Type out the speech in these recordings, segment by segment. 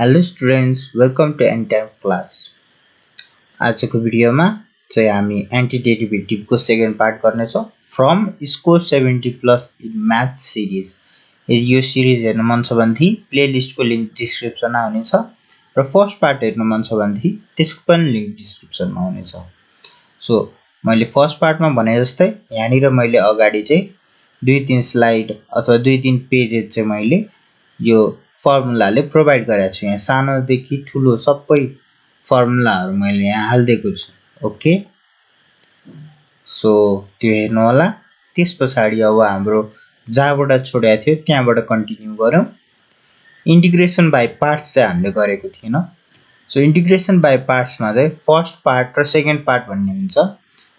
Hello students welcome to anytime class. आजको भिडियोमा चाहिँ हामी एन्टिडेरिभेटिभको सेकेन्ड पार्ट गर्नेछौँ from score 70 plus in math series. यदि यो सिरिज हेर्न मन छ भनेदेखि प्लेलिस्टको लिङ्क डिस्क्रिप्सनमा हुनेछ र फर्स्ट पार्ट हेर्न मन छ भनेदेखि त्यसको पनि लिङ्क डिस्क्रिप्सनमा हुनेछ। सो मैले फर्स्ट पार्टमा भने जस्तै यहाँनिर मैले अगाडि चाहिँ 2-3 स्लाइड अथवा 2-3 पेजेस चाहिँ मैले यो फर्मुलाले प्रोभाइड गरेको छु। यहाँ सानोदेखि ठुलो सबै फर्मुलाहरू मैले यहाँ हाल्दिएको छु। ओके, सो त्यो हेर्नु होला। त्यसपछि अब हाम्रो जहाँबाट छोडेको थियो त्यहाँबाट कन्टिन्यू गरौँ। इन्टिग्रेसन बाइ पार्ट्स चाहिँ हामीले गरेको थिएन। सो इन्टिग्रेसन बाइ पार्ट्समा चाहिँ फर्स्ट पार्ट र सेकेन्ड पार्ट भन्ने हुन्छ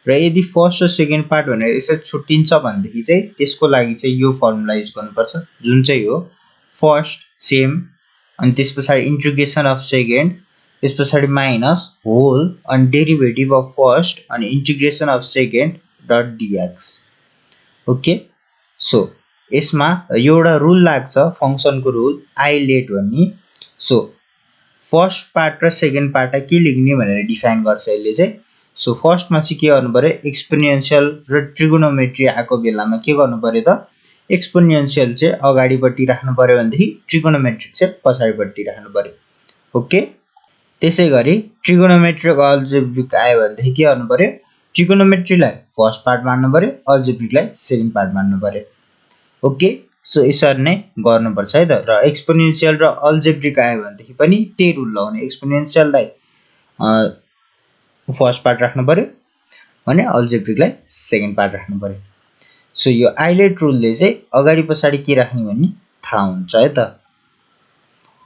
र यदि फर्स्ट र सेकेन्ड पार्ट भनेर यसरी छुट्टिन्छ भनेदेखि चाहिँ त्यसको लागि चाहिँ यो फर्मुला युज गर्नुपर्छ, जुन चाहिँ हो फर्स्ट सेम अनि त्यसपछि इन्टिग्रेसन अफ सेकेन्ड, त्यसपछि माइनस होल अनि डेरिभेटिभ अफ फर्स्ट अनि integration of second dot dx. Okay, so यसमा एउटा रुल लाग्छ, फङ्सनको रुल आइलेट भन्ने। सो फर्स्ट पार्ट र सेकेन्ड पार्टलाई के लेख्ने भनेर डिफाइन गर्छ यसले चाहिँ। सो फर्स्टमा चाहिँ के गर्नु पर्यो, एक्सपोनेन्सियल र ट्रिगोनोमेट्री आएको बेलामा के गर्नु पर्यो त, एक्सपोनेन्सियल चाहिँ अगाडिपट्टि राख्नु पर्यो भनेदेखि ट्रिगोनोमेट्रिक चाहिँ पछाडिपट्टि राख्नु पर्यो। ओके, त्यसै गरी ट्रिगोनोमेट्रिक अल्जेब्रिक आयो भनेदेखि के गर्नु पर्यो, ट्रिगोनोमेट्रीलाई फर्स्ट पार्ट मान्नु पर्यो, अल्जेब्रिकलाई सेकेन्ड पार्ट मान्नु पर्यो। ओके, सो यसरी नै गर्नुपर्छ है त। र एक्सपोनेन्सियल र अल्जेब्रिक आयो भनेदेखि पनि त्यही रुल लगाउने, एक्सपोनेन्सियललाई फर्स्ट पार्ट राख्नु पर्यो भने अल्जेब्रिकलाई सेकेन्ड पार्ट राख्नु पर्यो। सो यो आइलेट रुलले चाहिँ अगाडि पछाडि के राख्ने भन्ने थाहा हुन्छ है त।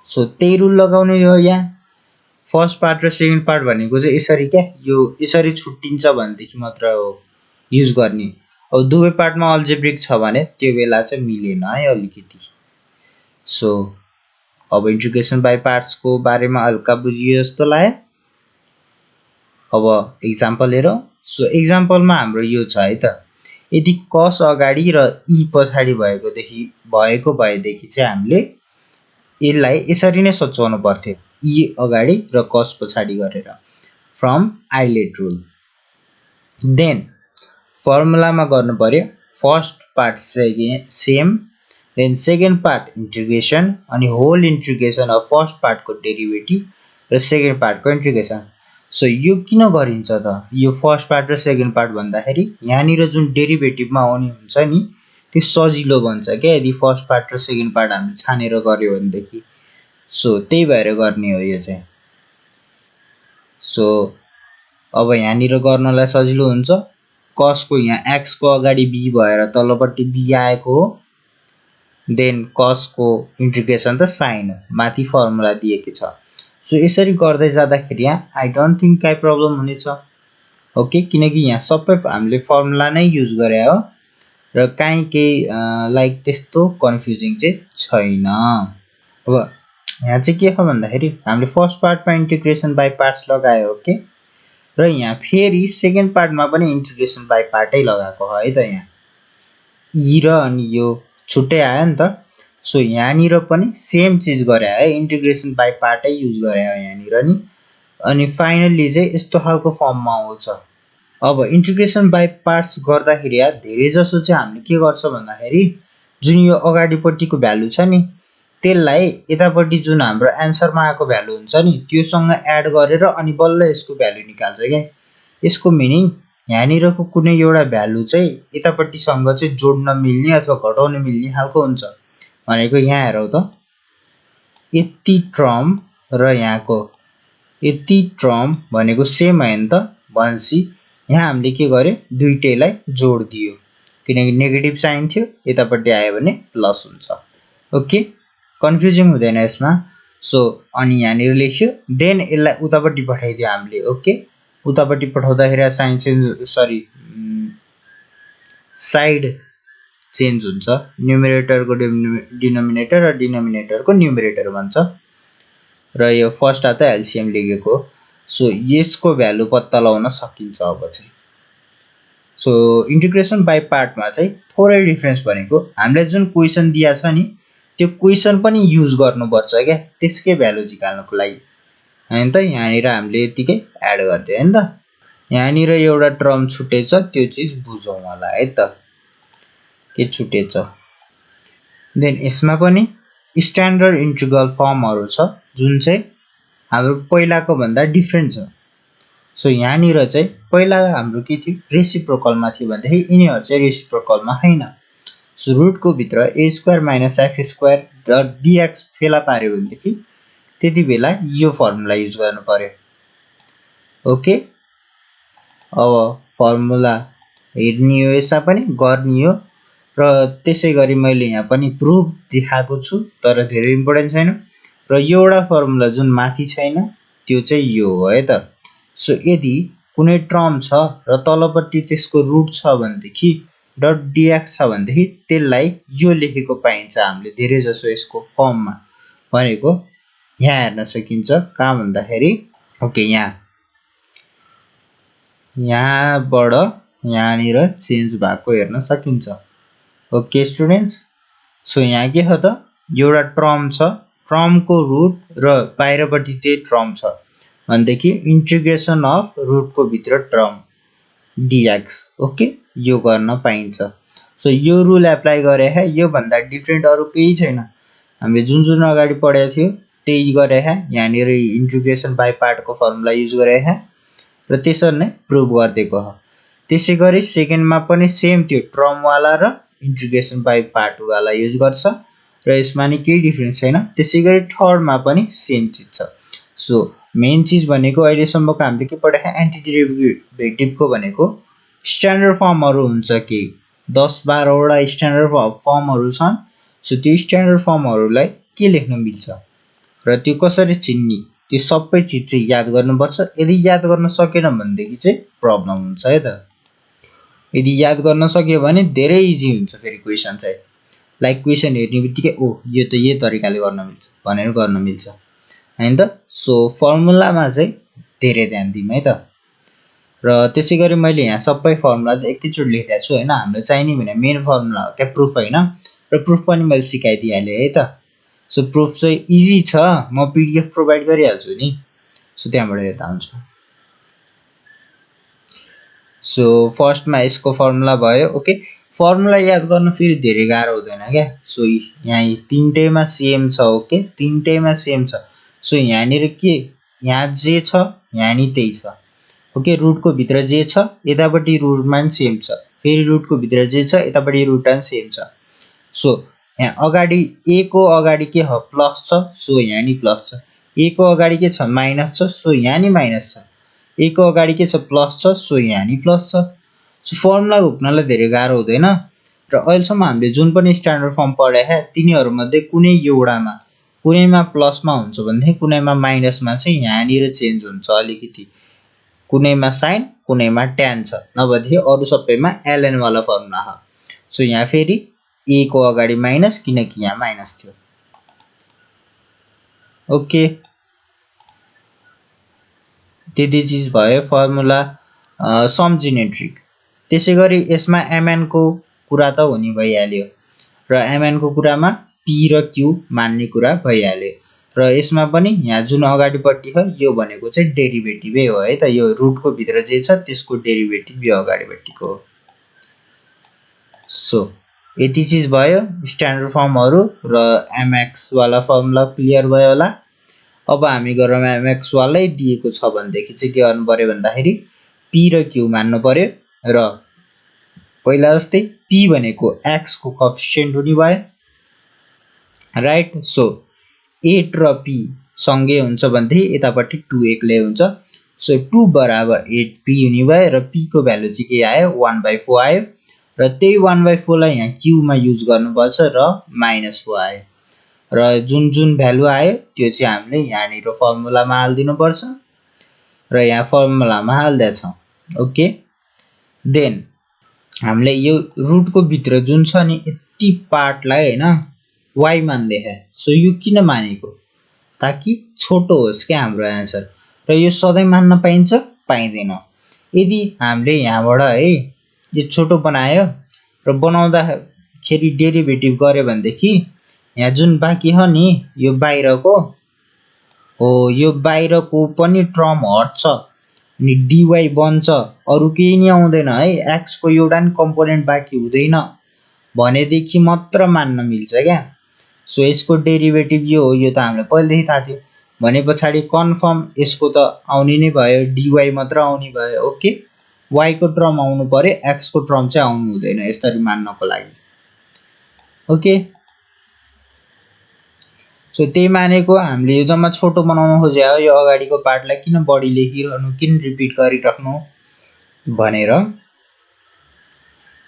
सो त्यही रुल लगाउने हो यहाँ। फर्स्ट पार्ट र सेकेन्ड पार्ट भनेको चाहिँ यसरी क्या, यो यसरी छुट्टिन्छ भनेदेखि मात्र हो युज गर्ने। अब दुवै पार्टमा अल्जेब्रिक छ भने त्यो बेला चाहिँ मिलेन है अलिकति। सो अब इन्टिग्रेसन बाइ पार्ट्सको बारेमा हल्का बुझियो जस्तो लाग्यो। अब इक्जाम्पल हेरौँ। सो इक्जाम्पलमा हाम्रो यो छ है त, यदि कस अगाडि र ई पछाडि भएको भएदेखि चाहिँ हामीले यसलाई यसरी नै सच्याउनु पर्थ्यो, ई अगाडि र कस पछाडि गरेर, फ्रम आइलेट रुल। देन फर्मुलामा गर्नु पर्यो first part same, then second part integration अनि होल इन्टिग्रेसन अफ फर्स्ट पार्टको डेरिभेटिभ र सेकेन्ड पार्टको इन्टिग्रेसन। सो यो किन गरिन्छ त, यो फर्स्ट पार्ट र सेकेन्ड पार्ट भन्दाखेरि यहाँनिर जुन डेरिभेटिभमा आउने हुन्छ नि त्यो सजिलो बन्छ क्या, यदि फर्स्ट पार्ट र सेकेन्ड पार्ट हामीले छानेर गऱ्यो भनेदेखि। सो त्यही भएर गर्ने हो यो चाहिँ। सो अब यहाँनिर गर्नलाई सजिलो हुन्छ। कसको यहाँ एक्सको अगाडि बी भएर तलपट्टि बी आएको हो, देन कसको इन्टिग्रेसन त साइन हो, माथि फर्मुला दिएको छ। सो यसरी गर्दै जाँदाखेरि यहाँ आई डोन्ट थिङ्क काहीँ प्रब्लम हुनेछ। ओके, किनकि यहाँ सबै हामीले फर्मुला नै युज गरे हो र काहीँ केही लाइक त्यस्तो कन्फ्युजिङ चाहिँ छैन। अब यहाँ चाहिँ के छ भन्दाखेरि हामीले फर्स्ट पार्टमा इन्टिग्रेसन बाइ पार्ट्स लगायो। ओके, र यहाँ फेरि सेकेन्ड पार्टमा पनि इन्टिग्रेसन बाइ पार्टै लगाएको है त। यहाँ ई र अनि यो छुट्टै आयो नि त। सो यहाँनिर पनि सेम चिज गरे है, इन्टिग्रेसन बाइ पार्टै युज गरे हो यहाँनिर नि। अनि फाइनल्ली चाहिँ यस्तो खालको फर्ममा आउँछ। अब इन्टिग्रेसन बाइ पार्ट्स गर्दाखेरि धेरै जसो चाहिँ हामीले के गर्छ भन्दाखेरि जुन यो अगाडिपट्टिको भ्यालु छ नि त्यसलाई यतापट्टि जुन हाम्रो एन्सरमा आएको भ्यालु हुन्छ नि त्योसँग एड गरेर अनि बल्ल यसको भ्यालु निकाल्छ क्या। यसको मिनिङ यहाँनिरको कुनै एउटा भ्यालु चाहिँ यतापट्टिसँग चाहिँ जोड्न मिल्ने अथवा घटाउन मिल्ने खालको हुन्छ। भनेको यहाँ हेरौँ त, यति टर्म र यहाँको यति टर्म भनेको सेम होइन त भनेपछि यहाँ हामीले के गर्यो, दुइटैलाई जोड दियो, किनकि नेगेटिभ साइन थियो, यतापट्टि आयो भने प्लस हुन्छ। ओके, कन्फ्युजिङ हुँदैन यसमा। सो अनि यहाँनिर लेख्यो, देन यसलाई उतापट्टि पठाइदियो हामीले। ओके, उतापट्टि पठाउँदाखेरि साइन चेन्ज साइड चेन्ज हुन्छ, न्युमेरेटरको डिनोमिनेटर र डिनोमिनेटरको न्युमेरेटर भन्छ। र यो फर्स्ट त एलसिएम लेखेको। सो यसको भ्यालु पत्ता लगाउन सकिन्छ अब चाहिँ। सो इन्टिग्रेसन बाइ पार्टमा चाहिँ थोरै डिफ्रेन्स भनेको हामीलाई जुन क्वेसन दिएको छ नि त्यो क्वेसन पनि युज गर्नुपर्छ क्या त्यसकै भ्यालु निकाल्नको लागि हैन त। यहाँनिर हामीले यतिकै एड गर्दियो हैन त। यहाँनिर एउटा टर्म छुटेछ त्यो चीज बुझौँ होला है त के छुटेछ। देन यसमा पनि स्ट्यान्डर्ड इन्टिग्रल फर्महरु छ जुन चाहिँ हाम्रो पहिलाको भन्दा डिफरेन्ट छ। सो यहाँनिर चाहिँ पहिला हाम्रो के थियो रेसिप्रोकलमा थियो भन्दाखेरि यिनीहरु चाहिँ रेसिप्रोकलमा हैन। सो रुटको भित्र a² - x² dx फेला पार्यो भनेदेखि त्यति बेला यो फर्मुला युज गर्नु पर्यो। ओके अब फर्मुला हेर्ने हो यसमा पनि गर्ने हो र त्यसैगरी मैले यहाँ पनि प्रुफ देखाएको छु तर धेरै इम्पोर्टेन्ट छैन। र यो एउटा फर्मुला जुन माथि छैन त्यो चाहिँ यो हो है त। सो यदि कुनै टर्म छ र तलपट्टि त्यसको रुट छ भनेदेखि डट dx छ भनेदेखि त्यसलाई यो लेखेको पाइन्छ हामीले धेरै जसो यसको फर्ममा भनेको यहाँ हेर्न सकिन्छ कहाँ भन्दाखेरि ओके यहाँबाट यहाँनिर चेन्ज भएको हेर्न सकिन्छ। ओके स्टुडेन्ट्स सो यहाँ के हो त एउटा टर्म छ टर्मको रुट र बाहिरपट्टि त्यही टर्म छ भनेदेखि इन्टिग्रेसन अफ रुटको भित्र टर्म dx ओके यो गर्न पाइन्छ। सो यो रुल एप्लाई गरे है यो भन्दा डिफरेन्ट अरु केही छैन हामीले जुन जुन अगाडि पढेको थियो त्यही गरे है। यहाँनिर इन्टिग्रेसन बाइ पार्टको फर्मुला युज गरे है र त्यसरी नै प्रुभ गर्दिएको हो। त्यसैगरी सेकेन्डमा पनि सेम त्यो टर्म वाला र इन्टिग्रेसन बाइ पार्ट वाला युज गर्छ र यसमा नि केही डिफरेन्स छैन। त्यसैगरी थर्डमा पनि सेम चीज छ। सो मेन चीज भनेको अहिलेसम्मको हामीले के पढेको एन्टिडेरिभेटिभको भनेको स्ट्यान्डर्ड फर्महरु हुन्छ के 10-12 वटा स्ट्यान्डर्ड फर्महरु छन्। सो त्यो स्ट्यान्डर्ड फर्महरुलाई के लेख्न मिल्छ र त्यो कसरी चिन्ने त्यो सबै चीज चाहिँ याद गर्नुपर्छ। यदि याद गर्न सकेन भनेदेखि चाहिँ प्रब्लम हुन्छ है त। यदि याद गर्न सक्यो भने धेरै इजी हुन्छ फेरि क्वेशन चाहिँ लाइक क्वेशन हेर्नेबित्तिकै ओ यो त यही तरिकाले गर्न मिल्छ भनेर गर्न मिल्छ हैन त। सो फर्मुलामा चाहिँ धेरै ध्यान दिउँ है त। र त्यसैगरी मैले यहाँ सबै फर्मुला चाहिँ एकैचोटी लेखिदिएको छु हैन हामीले चाहिने भने मेन फर्मुला हो क्या प्रुफ हैन र प्रुफ पनि मैले सिकाइदिहाले है त। सो प्रुफ चाहिँ इजी छ म पीडीएफ प्रोवाइड गरिहाल्छु नि सो त्यहाँबाट हेर्दा हुन्छ। सो फर्स्टमा यसको फर्मुला भयो ओके फर्मुला याद गर्न फेरि धेरै गाह्रो हुँदैन क्या। सो यहाँ तीनटैमा सेम छ ओके तीनटैमा सेम छ। सो यहाँनिर के यहाँ जे छ यहाँ नि त्यही छ ओके रुटको भित्र जे छ यतापट्टि रुटमा नि सेम छ फेरि रुटको भित्र जे छ यतापट्टि रुटमा नि सेम छ। सो यहाँ अगाडि a को अगाडि के हो प्लस छ सो यहाँ नि प्लस छ a को अगाडि के छ माइनस छ सो यहाँ नि माइनस छ a को अगाडि के छ प्लस छ सो यहाँ नि प्लस छ। सो फर्मुला घुक्नलाई धेरै गाह्रो हुँदैन र अहिलेसम्म हामीले जुन पनि स्ट्यान्डर्ड फर्म पढेका तिनीहरु मध्ये कुनै एउटामा कुनैमा प्लसमा हुन्छ भने कुनैमा माइनसमा चाहिँ यहाँनिर चेन्ज हुन्छ अलिकति कुनैमा साइन कुनैमा ट्यान छ नभएदेखि अरु सबैमा ln वाला फर्मुला हो। सो यहाँ फेरि a को अगाडि माइनस किनकि यहाँ माइनस थियो ओके त्यति चीज भयो फर्मुला सम्झिने ट्रिक। त्यसैगरी यसमा mn को कुरा त हुने भइहाल्यो र mn को कुरामा p र q मान्ने कुरा भइहाल्यो र यसमा पनि यहाँ जुन अगाडिपट्टि हो यो भनेको चाहिँ डेरिभेटिभै हो है त यो रुटको भित्र जे छ त्यसको डेरिभेटिभ यो अगाडिपट्टिको हो। सो यति चीज भयो स्ट्यान्डर्ड फर्महरु र mx वाला फर्मुला क्लियर भयो होला। अब हामी गरौँ mx वालै दिएको छ भनेदेखि चाहिँ के गर्नु पर्यो भन्दाखेरि p र q मान्नु पर्यो र पहिला जस्तै p भनेको x को कोएफिसिएन्ट हुने भयो राइट। सो 8 र p सँगै हुन्छ भनेदेखि यतापट्टि 2 एक्लै हुन्छ सो 2 बराबर 8p हुने भयो र p को भ्यालु चाहिँ के आयो 1/4 आयो र त्यही 1/4 लाई यहाँ q मा युज गर्नुपर्छ र -4 आयो र जुन जुन भ्यालु आयो त्यो चाहिँ हामीले यहाँनिर फर्मुलामा हाल्दिनु पर्छ र यहाँ फर्मुलामा हाल्दैछौं ओके। देन हामीले यो रुटको भित्र जुन छ नि यति पार्टलाई हैन y मान्दै है। सो यो किन मानेको ताकि छोटो होस् के हाम्रो आन्सर र यो सधैं मान्न पाइन्छ पाइदैन। यदि हामीले यहाँबाट है यो छोटो बनायो र बनाउँदाखेरि डेरिभेटिभ गर्यो भनेदेखि यहाँ जुन बाँकी हो नि यो बाहिरको हो, यो बाहिरको पनि टर्म हट्छ अनि dy बन्छ, अरु केही नि आउँदैन है। x को एउटा नि कम्पोनेन्ट बाँकी हुँदैन भनेदेखि मात्र मान्न मिल्छ क्या। सो यसको डेरिभेटिभ यो हो, यो त हामीलाई पहिलेदेखि थाहा थियो। भने पछाडि कन्फर्म यसको त आउने नै भयो, dy मात्र आउने भयो। ओके, y को टर्म आउनु पर्यो, x को टर्म चाहिँ आउनु हुँदैन यसरी मान्नको लागि। ओके, सो त्यही मानेको हामीले यो जम्मा छोटो बनाउन खोजे हो। यो अगाडिको पार्टलाई किन बढी लेखिरहनु, किन रिपिट गरिराख्नु भनेर।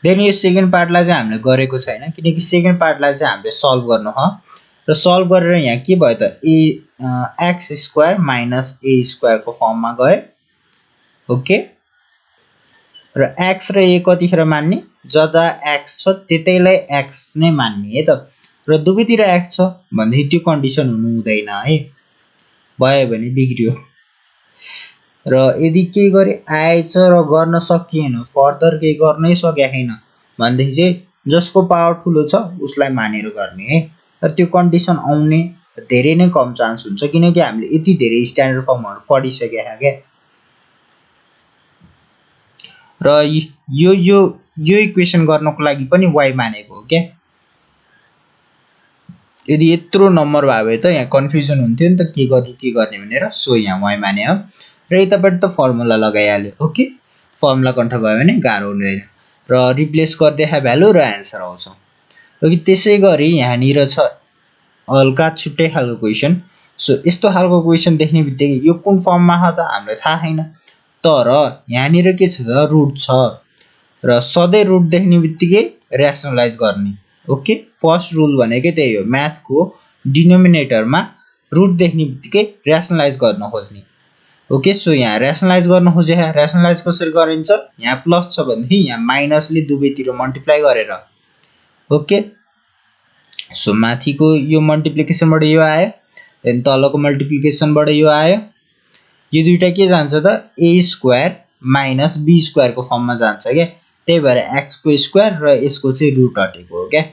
देन यो सेकेन्ड पार्टलाई चाहिँ हामीले गरेको छैन, किनकि सेकेन्ड पार्टलाई चाहिँ हामीले सल्भ गर्नु हो र सल्भ गरेर यहाँ के भयो त एक्स स्क्वायर माइनस ए स्क्वायरको फर्ममा गयो। ओके, र एक्स र ए कतिखेर मान्ने, जता एक्स छ त्यतैलाई एक्स नै मान्ने है त। र दुवैतिर एक्स छ भनेदेखि त्यो कन्डिसन हुनु हुँदैन है, भयो भने बिग्रियो। र यदि केही गरी आएछ र गर्न सकिएन, फर्दर केही गर्नै सकेको छैन भनेदेखि चाहिँ जसको पावर ठुलो छ उसलाई मानेर गर्ने है। र त्यो कन्डिसन आउने धेरै नै कम चान्स हुन्छ, किनकि हामीले यति धेरै स्ट्यान्डर्ड फर्महरु पढिसकेका क्या। र यो इक्वेसन गर्नको लागि पनि y मानेको हो क्या। यदि यत्रो नम्बर भयो भए त यहाँ कन्फ्युजन हुन्थ्यो नि त के गर्ने भनेर। सो यहाँ y माने हो र यतापट्टि त फर्मुला लगाइहाल्यो। ओके, फर्मुला कन्ठ भयो भने गाह्रो हुँदैन र रिप्लेस गरिदिए भ्यालु र एन्सर आउँछ। ओके, त्यसै गरी यहाँनिर छ हल्का छुट्टै खालको क्वेसन। सो यस्तो खालको क्वेसन देख्ने बित्तिकै यो कुन फर्ममा छ त हामीलाई थाहा छैन, तर यहाँनिर के छ त रुट छ र सधैँ रुट देख्ने बित्तिकै र्यासनलाइज गर्ने। ओके, फर्स्ट रुल भनेकै त्यही हो, म्याथको डिनोमिनेटरमा रुट देख्ने बित्तिकै र्यासनलाइज गर्न खोज्ने। ओके, सो यहाँ र्यासनलाइज गर्न खोजे, र्यासनलाइज कसरी गरिन्छ, यहाँ प्लस छ भनेदेखि यहाँ माइनसले दुवैतिर मल्टिप्लाई गरेर। ओके, सो माथिको यो मल्टिप्लिकेसनबाट यो आयो, देन तलको मल्टिप्लिकेसनबाट यो आयो। यो दुईटा के जान्छ त ए स्क्वायर माइनस बी स्क्वायरको फर्ममा जान्छ क्या। त्यही भएर एक्स को स्क्वायर र यसको चाहिँ रुट हटेको हो क्या।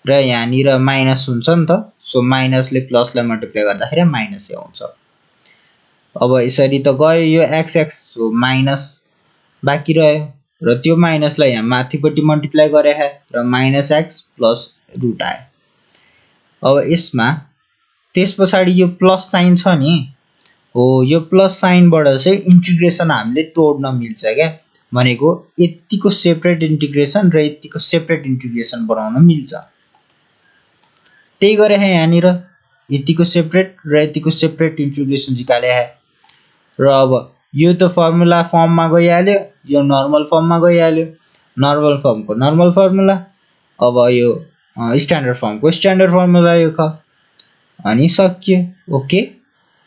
र यहाँनिर माइनस हुन्छ नि त, सो माइनसले प्लसलाई मल्टिप्लाई गर्दाखेरि माइनसै आउँछ। अब यसरी त गयो यो एक्स एक्स, सो माइनस बाँकी रह्यो र त्यो माइनसलाई यहाँ माथिपट्टि मल्टिप्लाई गरे र माइनस एक्स प्लस रुट आयो। अब यसमा त्यस पछाडि यो प्लस साइन छ नि हो, यो प्लस साइनबाट चाहिँ इन्टिग्रेसन हामीले तोड्न मिल्छ क्या। भनेको यतिको सेपरेट इन्टिग्रेसन र यतिको सेपरेट इन्टिग्रेसन बनाउन मिल्छ। त्यही गरे यहाँनिर यतिको सेपरेट र यतिको सेपरेट इन्टिग्रेसन निकाले र अब यो त फर्मुला फर्ममा गइहाल्यो, यो नर्मल फर्ममा गइहाल्यो, नर्मल फर्मको नर्मल फर्मुला, अब यो स्ट्यान्डर्ड फर्मको स्ट्यान्डर्ड फर्मुला यो अनि सकियो। ओके,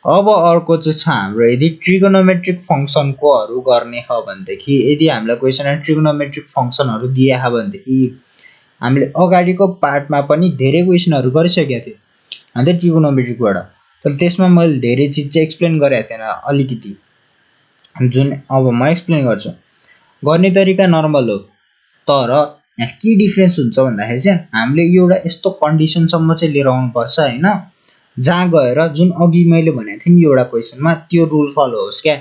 अब अर्को चाहिँ छ हाम्रो यदि ट्रिगोनोमेट्रिक फङ्सनकोहरू गर्ने हो भनेदेखि, यदि हामीलाई क्वेसनमा ट्रिगोनोमेट्रिक फङ्सनहरू दिए हो भनेदेखि हामीले अगाडिको पार्टमा पनि धेरै क्वेसनहरू गरिसकेका थियौँ अन्त ट्रिगोनोमेट्रिकबाट, तर त्यसमा मैले धेरै चिज चाहिँ एक्सप्लेन गरेको थिएन अलिकति, जुन अब म एक्सप्लेन गर्छु। गर्ने तरिका नर्मल हो, तर यहाँ के डिफ्रेन्स हुन्छ भन्दाखेरि चाहिँ हामीले एउटा यस्तो कन्डिसनसम्म चाहिँ लिएर आउनुपर्छ हैन, जहाँ गएर जुन अघि मैले भनेको थिएँ नि एउटा क्वेसनमा त्यो रुल फलो होस् क्या।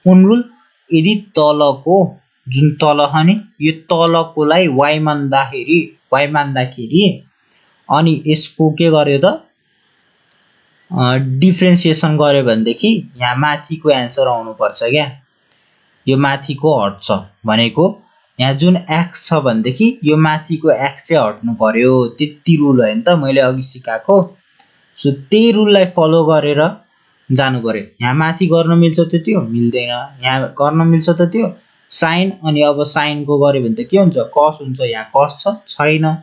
कुन रुल, यदि तलको जुन तल छ नि यो तलकोलाई y मान्दाखेरि अनि यसको के गर्यो त डिफ्रेन्सिएसन गर्यो भनेदेखि यहाँ माथिको एन्सर आउनुपर्छ क्या। यो माथिको हट्छ भनेको यहाँ जुन x छ भनेदेखि यो माथिको x चाहिँ हट्नु पर्यो, त्यति रुल हो नि त मैले अघि सिकाएको। सो त्यही रुललाई फलो गरेर जानु पर्यो। यहाँ माथि गर्न मिल्छ त त्यो मिल्दैन, यहाँ गर्न मिल्छ त त्यो साइन, अनि अब साइनको गर्यो भने त के हुन्छ कस हुन्छ, यहाँ कस छैन।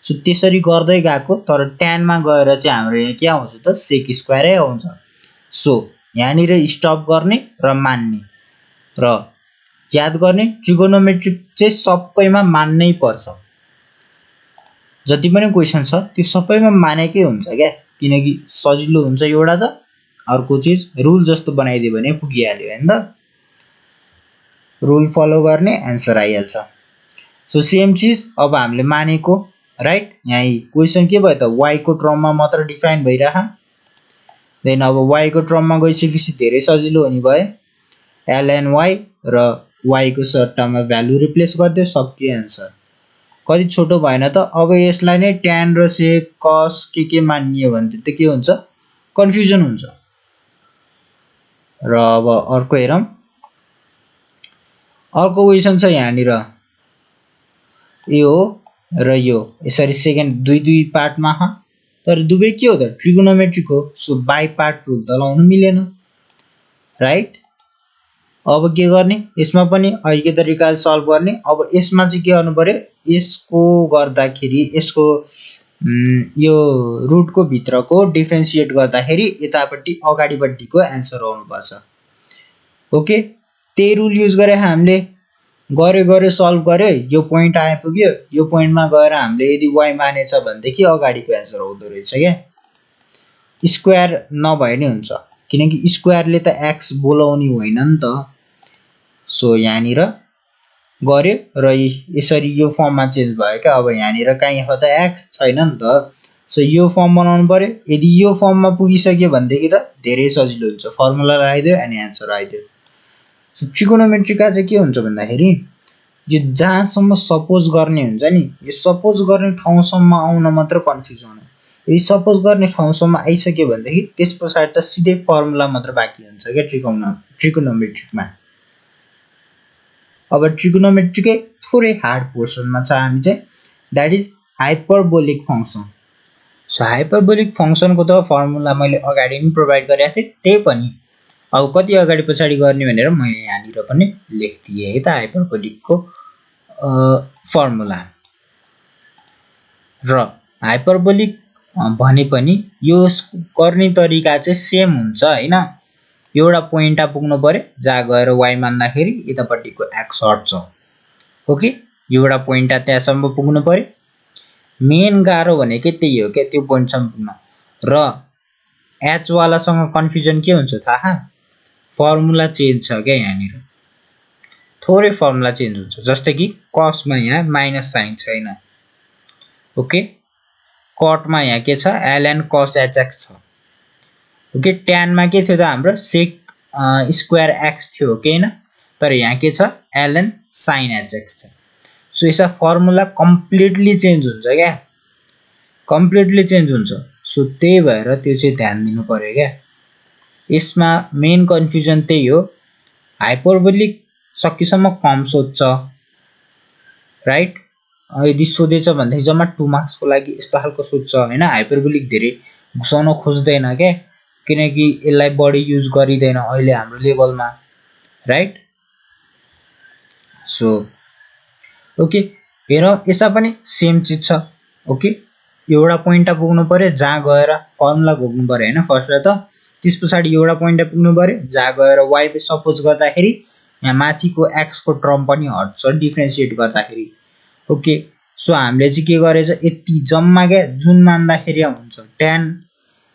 सो त्यसरी गर्दै गएको, तर ट्यानमा गएर चाहिँ हाम्रो यहाँ के आउँछ त सेक स्क्वायरै आउँछ। सो यहाँनिर स्टप गर्ने र मान्ने र याद गर्ने, ट्रिगोनोमेट्रिक चाहिँ सबैमा मान्नै पर्छ। जति पनि क्वेसन छ त्यो सबैमा मानेकै हुन्छ क्या, किनकि सजिलो हुन्छ एउटा त, अर्को चिज रुल जस्तो बनाइदियो भने पुगिहाल्यो हैन त। रुल फलो गर्ने एन्सर आइहाल्छ। सो सेम चिज अब हामीले मानेको राइट। यहाँ क्वेसन के भयो त y को टर्ममा मात्र डिफाइन भइरह। देन अब y को टर्ममा गइसकेपछि धेरै सजिलो हुने भयो। lny र y को सट्टामा भ्यालु रिप्लेस गर्दियो, सक्यो आन्सर। कति छोटो भएन त। अब यसलाई नै tan र sec cos के मानियो भने त के हुन्छ, कन्फ्युजन हुन्छ। र अब अर्को हेरौँ। अर्को क्वेसन छ यहाँनिर, यो र यो यसरी सेकेन्ड दुई पार्टमा छ, तर दुवै के हो त ट्रिगोनोमेट्रिक हो। सो बाई पार्ट रुल त लाउनु मिलेन, राइट। अब के गर्ने, यसमा पनि अर्कै तरिकाले सल्भ गर्ने। अब यसमा चाहिँ के गर्नु पर्यो, यसको गर्दाखेरि यसको यो रुटको भित्रको डिफ्रेन्सिएट गर्दाखेरि यतापट्टि अगाडिपट्टिको एन्सर आउनुपर्छ। ओके, त्यही रुल युज गरे हामीले गरे सल्भ गर्यो, यो पोइन्ट आइपुग्यो। यो पोइन्टमा गएर हामीले यदि y मानेछ भनेदेखि अगाडिको एन्सर आउँदो रहेछ क्या। स्क्वायर नभए नि हुन्छ, किनकि स्क्वायरले त x बोलाउने होइन नि त। सो यहाँनिर गर्यो र यसरी यो फर्ममा चेन्ज भयो क्या। अब यहाँनिर कहीँ हो त x छैन नि त। सो यो फर्म बनाउनु पर्यो। यदि यो फर्ममा पुगिसक्यो भनेदेखि त धेरै सजिलो हुन्छ, फर्मुला लगाइदियो अनि एन्सर आइदियो। सो ट्रिगोनोमेट्रीका चाहिँ के हुन्छ भन्दाखेरि यो जहाँसम्म सपोज गर्ने हुन्छ नि, यो सपोज गर्ने ठाउँसम्म आउन मात्र कन्फ्युजन हो। यदि सपोज गर्ने ठाउँसम्म आइसक्यो भनेदेखि त्यस पछाडि त सिधै फर्मुला मात्र बाँकी हुन्छ क्या ट्रिगोनोमेट्रिकमा। अब ट्रिगोनोमेट्रीकै थोरै हार्ड पोर्सनमा छ हामी चाहिँ, that is hyperbolic function. So hyperbolic फङ्सनको त फर्मुला मैले अगाडि पनि प्रोभाइड गरेको थिएँ, त्यही पनि अब कति अगाडि पछाडि गर्ने भनेर मैले यहाँनिर पनि लेखिदिएँ है त हाइपरबोलिकको फर्मुला। र हाइपरबोलिक भने पनि यो गर्ने तरिका चाहिँ सेम हुन्छ हैन। एउटा पोइन्टमा पुग्नु पर्यो जहाँ गएर y मान्दाखेरि यतापट्टिको x हट्छ। ओके, एउटा पोइन्टमा त्यहाँसम्म पुग्नु पर्यो। मेन गाह्रो भनेकै त्यही हो क्या, त्यो पोइन्टसम्म पुग्न। र h वालासँग कन्फ्युजन के हुन्छ थाहा, फर्मुला चेन्ज छ क्या यहाँनिर, थोरै फर्मुला चेन्ज हुन्छ। जस्तै कि कसमा यहाँ माइनस साइन छैन। ओके, कटमा यहाँ के छ, ln cos hx छ। ओके, ट्यानमा के थियो त हाम्रो सेक स्क्वायर x थियो कि हैन, तर यहाँ के छ ln sin hx छ। सो यसमा फर्मुला कम्प्लिटली चेन्ज हुन्छ क्या, कम्प्लिटली चेन्ज हुन्छ। सो त्यही भएर त्यो चाहिँ ध्यान दिनु पर्यो क्या। यसमा मेन कन्फ्युजन त्यही हो, हाइपरबोलिक सकेसम्म कम सोध्छ, राइट। यदि सोधेछ भनेदेखि जम्मा 2 मार्क्सको लागि यस्तो खालको सोध्छ हैन। हाइपरबोलिक धेरै घुसाउन खोज्दैन क्या, किनकि यसलाई बढी युज गरिँदैन अहिले हाम्रो लेभलमा, राइट। सो ओके, हेर यसमा पनि सेम चिज छ। ओके, एउटा पोइन्टमा पुग्नु पर्यो जहाँ गएर फर्मुला घोक्नु पर्यो हैन फर्स्टमा त। त्यस पछाडि एउटा पोइन्टमा पुग्नु पर्यो जहाँ गएर y सपोज गर्दाखेरि यहाँ माथिको x को टर्म पनि हट्छ डिफ्रेन्सिएट गर्दाखेरि। ओके, सो हामीले चाहिँ के गरेछ, यति जम्मा क्या जुन मान्दाखेरि हुन्छ tan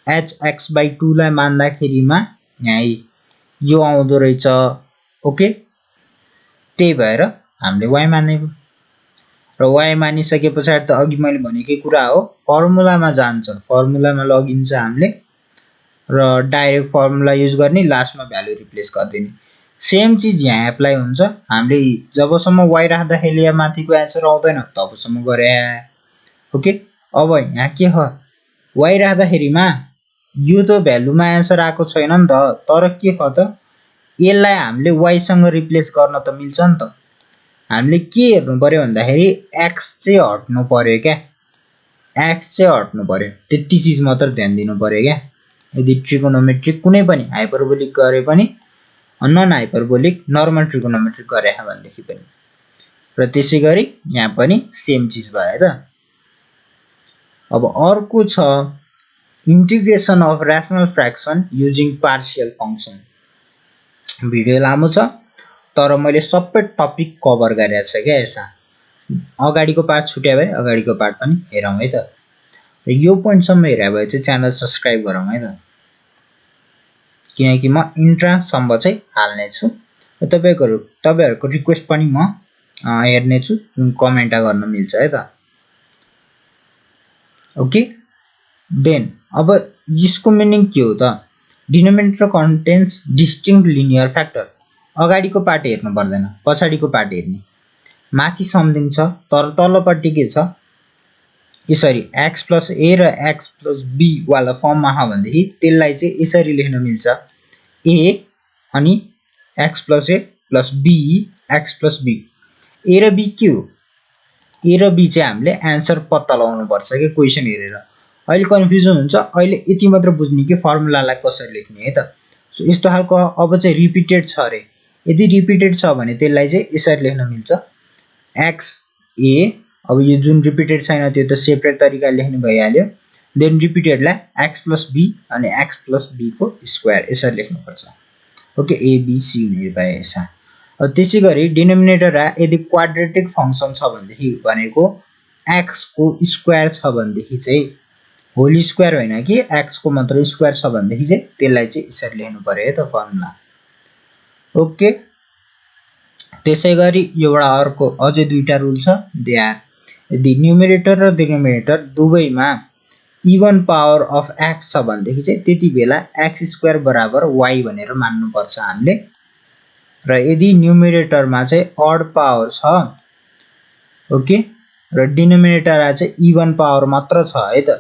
hx/2 लाई मान्दाखेरिमा यहाँ यो आउँदो रहेछ। ओके, त्यही भएर हामीले y मान्ने र y मानिसके पछाडि त अघि मैले भनेकै कुरा हो, फर्मुलामा जान्छ, फर्मुलामा लगिन्छ हामीले र डाइरेक्ट फर्मुला युज गर्ने, लास्टमा भ्यालु रिप्लेस गरिदिने। सेम चिज यहाँ एप्लाई हुन्छ। हामीले जबसम्म y राख्दाखेरि यहाँ माथिको एन्सर आउँदैन तबसम्म गरे। ओके, अब यहाँ के हो, y राख्दाखेरिमा यो त भ्यालुमा एन्सर आएको छैन नि त, तर के हो त यसलाई हामीले y सँग रिप्लेस गर्न त मिल्छ नि त। हामीले के हेर्नु पर्यो भन्दाखेरि x चाहिँ हट्नु पर्यो क्या, x चाहिँ हट्नु पर्यो, त्यति चिज मात्र ध्यान दिनु पर्यो क्या। यदि ट्रिगोनोमेट्रिक कुनै पनि हाइपरबोलिक गरे पनि, नन हाइपरबोलिक नर्मल ट्रिगोनोमेट्रिक गरे भनेदेखि पनि। र त्यसै गरी यहाँ पनि सेम चिज भयो त। अब अर्को छ integration of rational fraction using partial function. Video लामो छ तर मैले सबै टपिक कभर गरेको छ क्या। यसमा अगाडिको पार्ट छुट्या भए अगाडिको पार्ट पनि हेरौँ है त। र यो पोइन्टसम्म हेरे भए चाहिँ च्यानल सब्स्क्राइब गरौँ है त, किनकि म इन्ट्रासम्म चाहिँ हाल्ने छु। र तपाईहरुको रिक्वेस्ट पनि म हेर्ने छु, जुन कमेन्ट गर्न मिल्छ है त। ओके देन अब यसको मिनिङ के हो त denominator contents distinct linear factor अगाडिको पार्ट हेर्नु पर्दैन पछाडिको पार्ट हेर्ने माथि समथिङ छ तर तल्लोपट्टि के छ यसरी x प्लस a र x प्लस b वाला फर्ममा छ भनेदेखि त्यसलाई चाहिँ यसरी लेख्न मिल्छ a अनि x plus a plus b x plus b a र b के हो a र b चाहिँ हामीले एन्सर पत्ता लगाउनु पर्छ के क्वेशन हेरेर अहिले कन्फ्युजन हुन्छ अहिले यति मात्र बुझ्ने कि फर्मुलालाई कसरी लेख्ने है त सो यस्तो खालको अब चाहिँ रिपिटेड छ अरे यदि रिपिटेड छ भने त्यसलाई चाहिँ यसरी लेख्न मिल्छ x a अब यो जुन रिपिटेड छैन त्यो त सेपरेट तरिकाले लेख्ने भइहाल्यो देन रिपिटेडलाई x प्लस b अनि x प्लस b को स्क्वायर यसरी लेख्नुपर्छ ओके a b c हुने भएछ अब त्यसै गरी डिनोमिनेटर यदि क्वाड्रेटिक फंक्सन छ भनेदेखि भनेको x को स्क्वायर छ भनेदेखि चाहिँ होल स्क्वायर होइन कि x को मात्र स्क्वायर छ भनेदेखि चाहिँ त्यसलाई चाहिँ यसरी लेख्नु पर्यो है त फर्मुला ओके त्यसै गरी एउटा अर्को अझै दुईटा रुल छ दे आर यदि न्युमेरेटर र डिनोमिनेटर दुवैमा इवन पावर अफ x छ भनेदेखि चाहिँ त्यति बेला x स्क्वायर बराबर y भनेर मान्नुपर्छ हामीले र यदि न्युमेरेटरमा चाहिँ अड पावर छ ओके र डिनोमिनेटरमा चाहिँ इवन पावर मात्र छ है त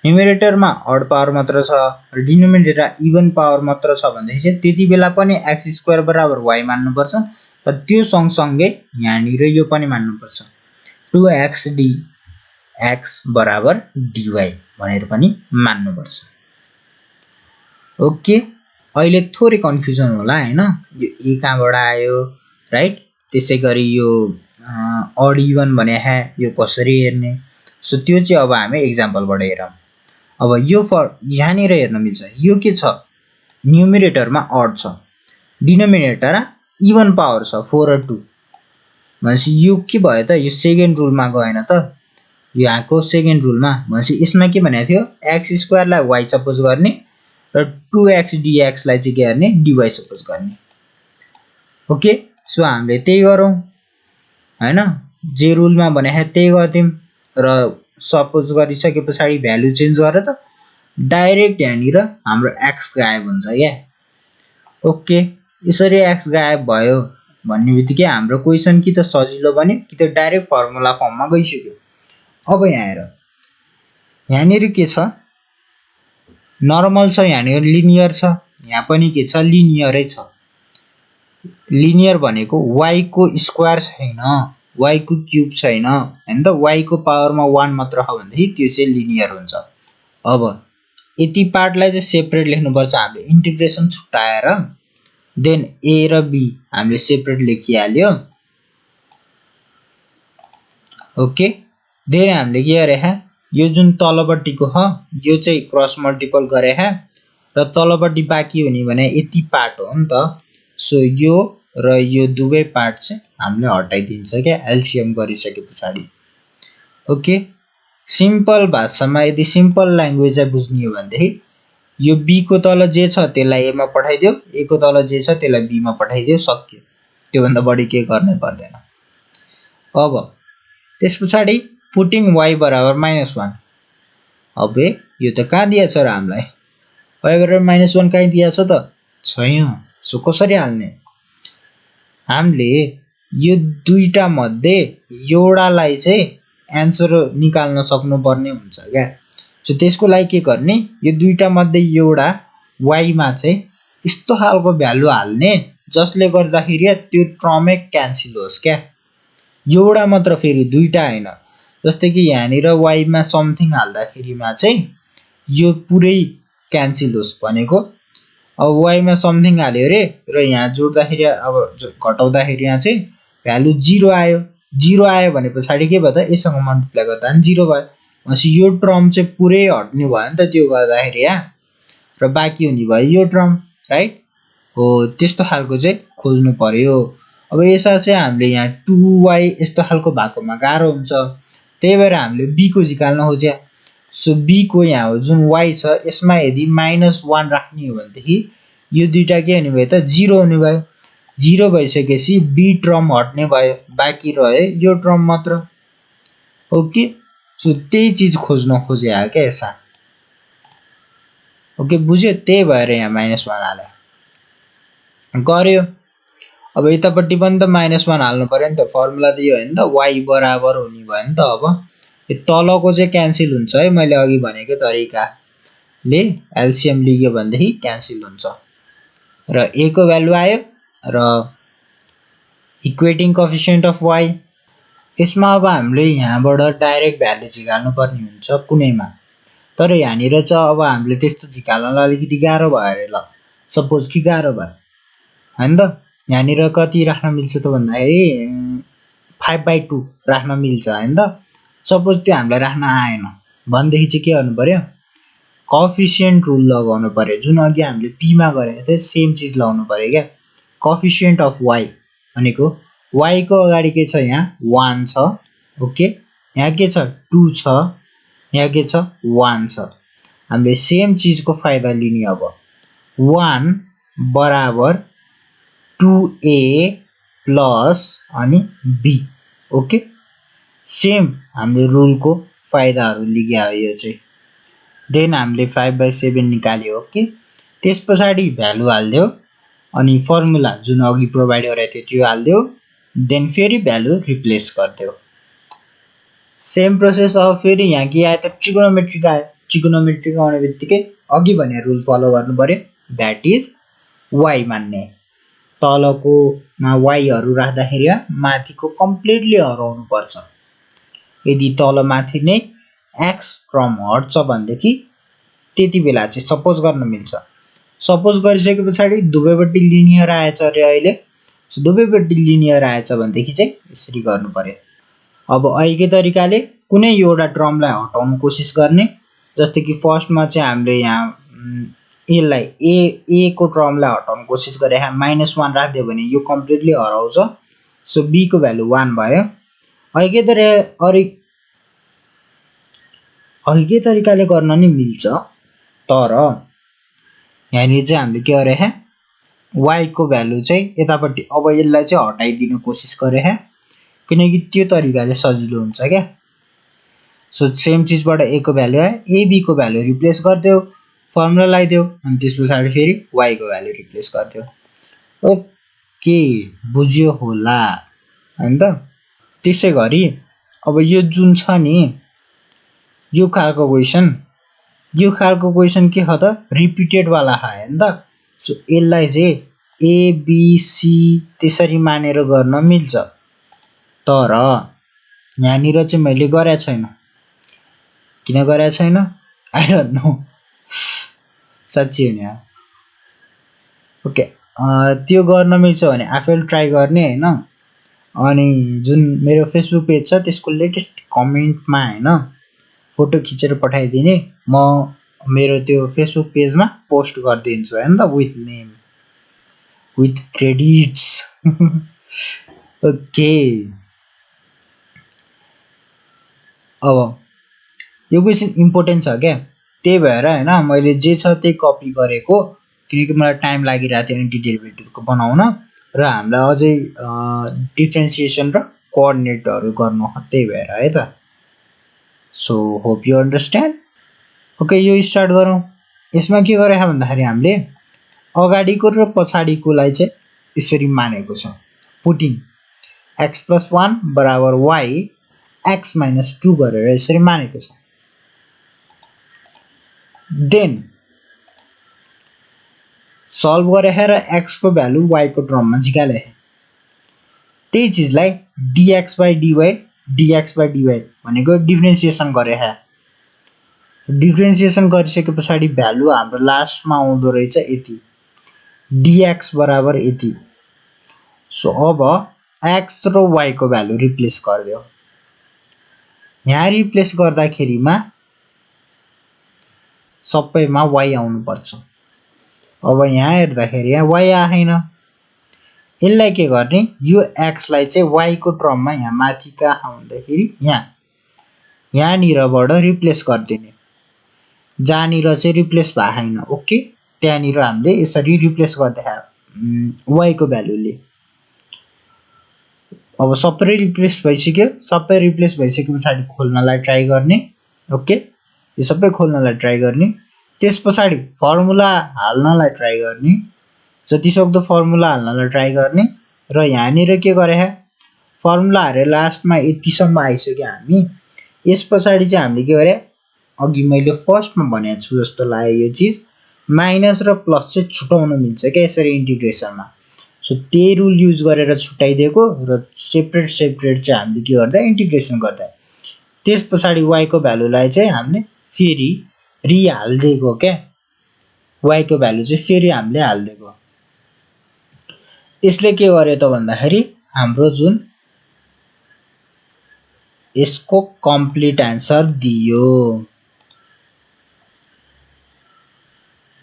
न्युमेरेटरमा अड पावर मात्र छ र डिनोमिनेटर इवन पावर मात्र छ भनेदेखि चाहिँ त्यति बेला पनि x स्क्वायर बराबर y मान्नुपर्छ र त्यो सँगसँगै यहाँनिर यो पनि मान्नुपर्छ 2x dx बराबर dy भनेर पनि मान्नुपर्छ ओके अहिले थोरै कन्फ्युजन होला हैन यो a कहाँबाट आयो राइट त्यसै गरी यो अड इवन भने है यो कसरी हेर्ने सो त्यो चाहिँ अब हामी एक्जाम्पलबाट हेरौँ अब यो यहाँनिर हेर्न मिल्छ यो के छ न्युमेरेटरमा अड छ डिनोमिनेटर इवन पावर छ 4 र 2 भनेपछि यो के भयो त यो सेकेन्ड रुलमा गएन त यहाँको सेकेन्ड रुलमा भनेपछि यसमा के भनेको थियो x स्क्वायरलाई y सपोज गर्ने र 2x dx लाई चाहिँ के गर्ने dy सपोज गर्ने ओके सो हामीले त्यही गरौँ हैन जे रुलमा भनेको त्यही गर्दियौँ र सपोज गरिसके पछाडि भ्यालु चेन्ज गरेर त डाइरेक्ट यहाँनिर हाम्रो x गायब हुन्छ क्या ओके यसरी x गायब भयो भन्ने बित्तिकै हाम्रो क्वेशन कि त सजिलो बन्यो कि त डाइरेक्ट फर्मुला फर्ममा गइसक्यो अब यहाँ हेर यहाँनिर के छ नर्मल छ यहाँनिर लिनियर छ यहाँ पनि के छ लिनियरै छ लिनियर भनेको y को स्क्वायर छैन y को क्यूब छैन हैन त y को पावरमा 1 मात्र हो भनेदेखि त्यो चाहिँ लिनियर हुन्छ अब यति पार्टलाई चाहिँ सेपरेट लेख्नुपर्छ हामीले इन्टिग्रेसन छुटाएर देन a र b हामीले सेपरेट लेखिहाल्यो ओके देन हामीले के गरे यो जुन तलपट्टिको ह यो चाहिँ क्रस मल्टिपल गरे र तलपट्टि बाँकी हुने भने यति पार्ट हो नि त सो यो र यो दुवै पार्ट चाहिँ हामीले हटाइदिन्छ क्या एलसीएम गरिसके पछाडि ओके सिम्पल भाषामा यदि सिम्पल ल्याङ्ग्वेज बुझ्ने हो भनेदेखि यो b को तल जे छ त्यसलाई a मा पठाइदियो a को तल जे छ त्यसलाई b मा पठाइदियो सक्यो त्यो भन्दा बढी के गर्ने पर्दैन अब त्यस पछाडि पुटिङ y बराबर -1 अबे यो त कहाँ दिएको छ र हामीलाई y बराबर -1 कहाँ दिएको छ त छैन सो कसरी हाल्ने हामीले यो दुईटा मध्ये एउटालाई चाहिँ एन्सर निकाल्न सक्नुपर्ने हुन्छ क्या सो त्यसको लागि के गर्ने यो दुईटा मध्ये एउटा y मा चाहिँ यस्तो खालको भ्यालु हाल्ने जसले गर्दाखेरि त्यो टर्मै क्यान्सल होस् क्या एउटा मात्र फेरि दुईटा हैन जस्तै कि यहाँनिर y मा समथिङ हाल्दाखेरिमा चाहिँ यो पुरै क्यान्सल होस् भनेको अब y मा समथिङ हाल्यो रे र यहाँ जोड्दाखेरि अब घटाउँदाखेरि यहाँ चाहिँ भ्यालु 0 आयो 0 आयो भने पछाडि के भयो त यससँग मल्टिप्लाई गर्दा पनि 0 भयो भनेपछि यो टर्म चाहिँ पुरै हट्ने भयो नि त त्यो गर्दाखेरि यहाँ र बाँकी हुने भयो यो टर्म राइट हो त्यस्तो खालको चाहिँ खोज्नु पर्यो अब यसमा चाहिँ हामीले यहाँ 2y यस्तो खालको भएकोमा गाह्रो हुन्छ त्यही भएर हामीले b को निकाल्न खोज्या सो b को यहाँ जुन y छ यसमा यदि -1 राख्ने हो भनेदेखि यो दुईटा के हुने भयो त 0 हुने भयो 0 भइसकेपछि b टर्म हट्ने भयो बाँकी रह्यो यो टर्म मात्र ओके सो त्यही चिज खोज्न खोजे हो क्या यसमा। ओके बुझ्यो, त्यही भएर यहाँ -1 हाले गर्यो। अब यतापट्टि पनि त -1 हाल्नु पर्यो नि त, फर्मुला त यो हो नि त, y बराबर हुने भयो नि त। अब यो तलको चाहिँ क्यान्सल हुन्छ है, मैले अघि भनेको तरिकाले एलसिएम लिग्यो भनेदेखि क्यान्सल हुन्छ र a को भ्यालु आयो र इक्वेटिङ कोएफिसिएन्ट अफ y। यसमा अब हामीले यहाँबाट डाइरेक्ट भ्यालु झिकाल्नु पर्ने हुन्छ कुनैमा, तर यहाँनिर चाहिँ अब हामीले त्यस्तो झिकाल्नलाई अलिकति गाह्रो भयो अरे। ल सपोज कि गाह्रो भयो होइन त, यहाँनिर कति राख्न मिल्छ त भन्दाखेरि 5/2 राख्न मिल्छ होइन त। सपोज त्यो हामीलाई राख्न आएन भनेदेखि चाहिँ के गर्नु पर्यो, कोएफिसिएन्ट रुल लगाउनु पर्यो, जुन अघि हामीले पीमा गरेको थियो सेम चिज लगाउनु पर्यो क्या। कोएफिसिएन्ट अफ y भनेको y को अगाडि के छ, यहाँ 1 छ। ओके यहाँ के छ 2 छ, यहाँ के छ 1 छ। हामीले सेम चिजको फाइदा लिने। अब 1 बराबर 2a प्लस अनि b। ओके सेम हामीले रुलको फाइदाहरू लिया हो यो चाहिँ। देन हामीले 5/7 निकाल्यो। ओके त्यस पछाडि भ्यालु हाल्दियो अनि फर्मुला जुन अघि प्रोभाइड गरेको थियो त्यो हाल्दियो, देन फेरि भ्यालु रिप्लेस गरिदियो। Same process. अब फेरि यहाँ के आयो त ट्रिगोनोमेट्रिक आयो। ट्रिगोनोमेट्रिक आउने बित्तिकै अघि भने रुल फलो गर्नु पर्यो, द्याट इज y मान्ने। तलकोमा वाईहरू राख्दाखेरि माथिको कम्प्लिटली हराउनु पर्छ। यदि तल माथि नै एक्स टर्म हट्छ भनेदेखि त्यति बेला चाहिँ सपोज गर्न मिल्छ। सपोज गरिसके पछाडि दुवैपट्टि लिनियर आएछ अरे अहिले, दुवैपट्टि लिनियर आएछ भनेदेखि चाहिँ यसरी गर्नु पर्यो। अब अहिलेकै तरिकाले कुनै एउटा टर्मलाई हटाउन कोसिस गर्ने, जस्तै कि फर्स्टमा चाहिँ हामीले यहाँ यसलाई ए को टर्मलाई हटाउन कोसिस गरे, -1 राख्दियो भने यो कम्प्लिटली हराउँछ। सो b को भ्यालु 1 भयो। अहिलेकै तरिकाले गर्न नि मिल्छ, तर यहाँनिर चाहिँ हामीले के गरे y को भ्यालु चाहिँ यतापट्टि अब यसलाई चाहिँ हटाइदिन कोसिस गरे किनकि त्यो तरिकाले सजिलो हुन्छ क्या। सो सेम चिजबाट a को भ्यालु आयो, a b को भ्यालु रिप्लेस गरिदियो, फर्मुला लगाइदियो अनि त्यस पछाडि फेरि y को भ्यालु रिप्लेस गरिदियो। ओके बुझ्यो होला हैन त। त्यसै गरी अब यो जुन छ नि यो खालको क्वेशन के हो त, रिपिटेड वाला हैन त। सो यसलाई चाहिँ ए बी सी त्यसरी मानेर गर्न मिल्छ, तर यहाँनिर चाहिँ मैले गरेको छैन। किन गरेको छैन आई डोन्ट नो, साँच्चै हो नि। ओके त्यो गर्न मिल्छ भने आफैले ट्राई गर्ने हैन। अनि जुन मेरो फेसबुक पेज छ त्यसको लेटेस्ट कमेन्टमा हैन फोटो खिचेर पठाइदिने, म मेरो त्यो फेसबुक पेजमा पोस्ट गरिदिन्छु हैन त, with name with credits. Okay अब यो क्वेसन इम्पोर्टेन्ट छ क्या, त्यही भएर हैन मैले जे छ त्यही कपी गरेको, किनकि मलाई टाइम लागिरहेको थियो एन्टिडेरिभेटिभको बनाउन र हामीलाई अझै डिफ्रेन्सिएसन र कोअर्डिनेटहरू गर्नु, त्यही भएर है त। So hope you understand. Okay यो स्टार्ट गरौँ। यसमा के गरे भन्दाखेरि हामीले अगाडिको र पछाडिकोलाई चाहिँ यसरी मानेको छ, पुटिङ x+1 बराबर y x-2 गरेर यसरी मानेको छ। देन सल्भ गरे र x को भ्यालु y को टर्ममा झिकाले, त्यही चिजलाई dx/dy भनेको डिफ्रेन्सिएसन गरे। डिफ्रेन्सिएसन गरिसके पछाडि भ्यालु हाम्रो लास्टमा आउँदो रहेछ यति, dx बराबर यति। सो अब x र y को भ्यालु रिप्लेस गरिदियो। यहाँ रिप्लेस गर्दाखेरिमा सबैमा y आउनु पर्छ। अब यहाँ हेर्दाखेरि यहाँ y आएन, यसलाई के गर्ने, यो x लाई चाहिँ y को टर्ममा यहाँ माथि कहाँ भन्दाखेरि यहाँनिरबाट रिप्लेस गरिदिने, जहाँनिर चाहिँ रिप्लेस भएको छैन। ओके त्यहाँनिर हामीले यसरी रिप्लेस गर्दै y को भ्यालुले। अब सबै रिप्लेस भइसक्यो। सबै रिप्लेस भइसके पछाडि खोल्नलाई ट्राई गर्ने। ओके, यो सबै खोल्नलाई ट्राई गर्ने। त्यस पछाडि फर्मुला हाल्नलाई ट्राई गर्ने, जतिसक्दो फर्मुला हाल्नलाई ट्राई गर्ने। र यहाँनिर के गरे, फर्मुला हालेर लास्टमा यतिसम्म आइसक्यो हामी। यस पछाडि चाहिँ हामीले के गरे, अघि मैले फर्स्टमा भनेको छु जस्तो लाग्यो यो चिज, माइनस र प्लस चाहिँ छुटाउन मिल्छ क्या यसरी इन्टिग्रेसनमा। सो त्यही रुल युज गरेर छुट्याइदिएको र सेपरेट सेपरेट चाहिँ हामीले के गर्दा इन्टिग्रेसन गर्दा त्यस पछाडि वाईको भ्यालुलाई चाहिँ हामीले फेरि हालिदिएको क्या। वाईको भ्यालु चाहिँ फेरि हामीले हालिदिएको। यसले के गर्यो त भन्दाखेरि हाम्रो जुन यसको कम्प्लिट एन्सर दियो।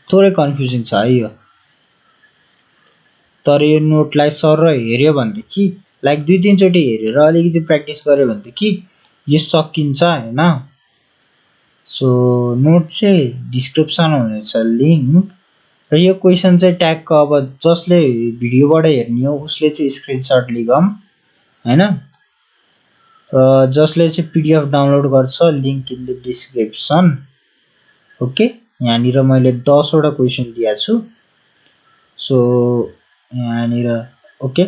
थोरै कन्फ्युजिङ छ है यो, तर यो नोटलाई सर हेऱ्यो भनेदेखि लाइक 2-3 चोटि हेरेर अलिकति प्र्याक्टिस गर्यो भनेदेखि यो सकिन्छ हैन। सो नोट चाहिँ डिस्क्रिप्सनमा हुनेछ लिङ्क। र यो क्वेसन चाहिँ ट्यागको अब जसले भिडियोबाट हेर्ने हो उसले चाहिँ स्क्रिनसट लिगम हैन। र जसले चाहिँ पिडिएफ डाउनलोड गर्छ link in the description. Okay, यहाँनिर मैले 10 वटा क्वेसन दिएको छु। सो यहाँनिर ओके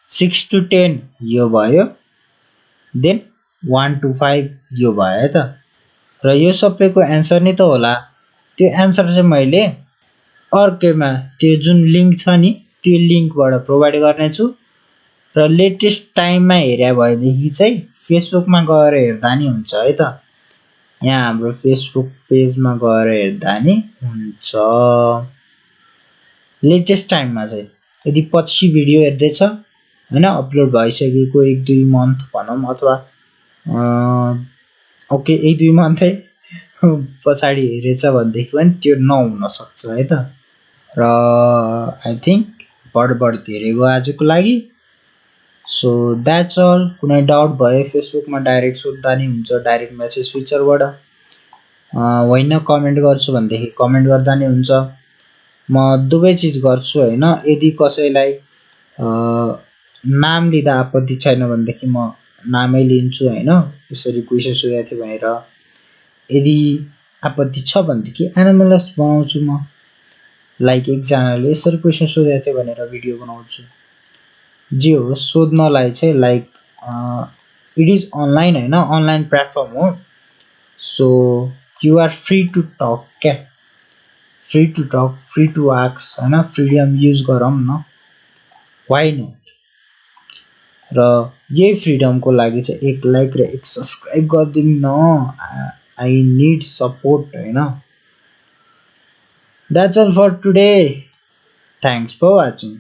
6 to 10 यो भयो, देन 1 to 5 यो भयो है त। र यो सबैको एन्सर नै त होला। त्यो एन्सर चाहिँ मैले अर्कैमा त्यो जुन लिङ्क छ नि त्यो लिङ्कबाट प्रोभाइड गर्नेछु। र लेटेस्ट टाइममा हेरे भएदेखि चाहिँ फेसबुकमा गएर हेर्दा नि हुन्छ है त। यहाँ हाम्रो फेसबुक पेजमा गएर हेर्दा नि हुन्छ लेटेस्ट टाइममा चाहिँ। यदि पछि भिडियो हेर्दैछ हैन, अपलोड भइसकेको 1-2 मन्थ भनौँ अथवा ओके 1-2 मन्थै पछाडि हेरेछ भनेदेखि पनि त्यो नहुन सक्छ है त। र आई थिङ्क बढ धेरै भयो आजको लागि। So that's all. कुनै डाउट भयो फेसबुकमा डाइरेक्ट सोद्धा नि हुन्छ, डाइरेक्ट मेसेज फिचरबाट। होइन कमेन्ट गर्छु भनेदेखि कमेन्ट गर्दा नि हुन्छ। म दुवै चिज गर्छु हैन। यदि कसैलाई नाम लिँदा आपत्ति छैन भनेदेखि म नामै लिन्छु हैन, यसरी क्वेसन सोधेको थियो भनेर। यदि आपत्ति छ भनेदेखि एनालाइज बनाउँछु म, लाइक एकजनाले यसरी क्वेसन सोधेको थियो भनेर भिडियो बनाउँछु। जे होस् सोध्नलाई चाहिँ लाइक इट इज अनलाइन हैन, अनलाइन प्लेटफर्म हो। So you are free to talk क्या, free to talk, free to ask हैन, फ्रिडम युज गरौँ न, वाइ नट। र यही फ्रिडमको लागि चाहिँ एक लाइक र एक सब्सक्राइब गरिदिनु न, आई निड सपोर्ट हैन। That's all for today, thanks for watching.